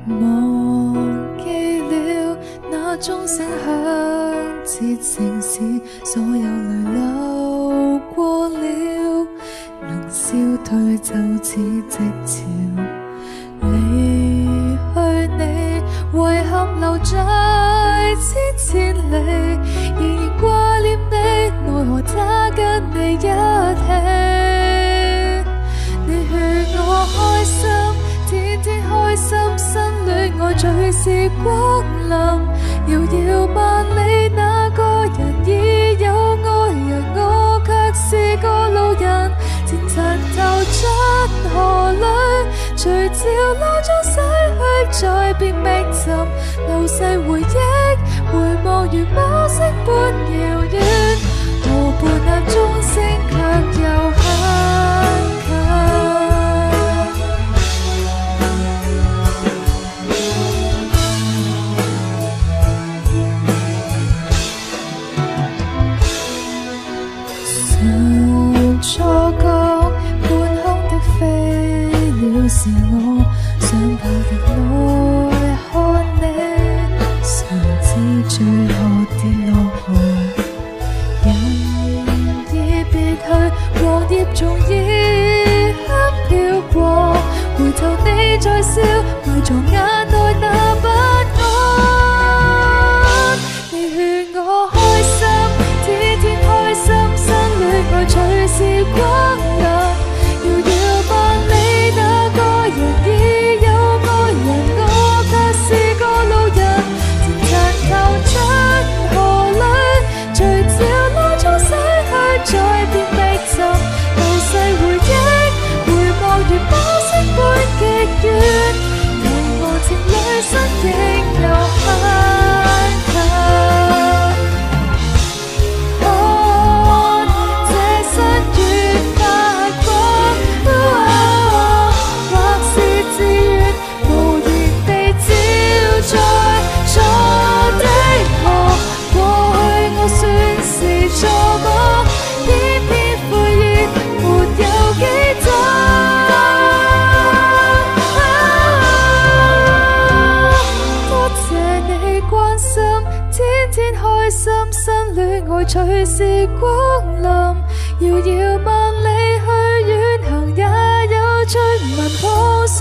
忘記了那鐘聲響徹城市，所有淚流過了，能消退就似寂潮。離去你，遺憾留在千千里，仍然掛念你，奈何他跟你一起。你勸我開心，天天開心，新戀愛隨時光臨，遙遙萬里那個人已有愛人，我卻是個路人，前塵頭進河裏，隨潮流中洗去，再別覓尋，流逝回憶，回望如魔色般遙遠，河畔那鐘聲卻又很近。常錯覺半空的飛鳥是我，想跑極來看你，誰知最後跌落河。人已別去，黃葉仲已香飄過，回頭你再笑，埋藏眼內那不安。你勸我開心，天天開心，新戀愛隨時光臨，遙遙萬里那個人已有愛人，我卻是個路人，前塵頭進河裏，隨潮流中洗去，再別覓尋，流逝回憶，回望如魔色般極遠，求我情侶身影又很近。隨時光臨，遙遙萬里去遠行，也有趣聞碰上。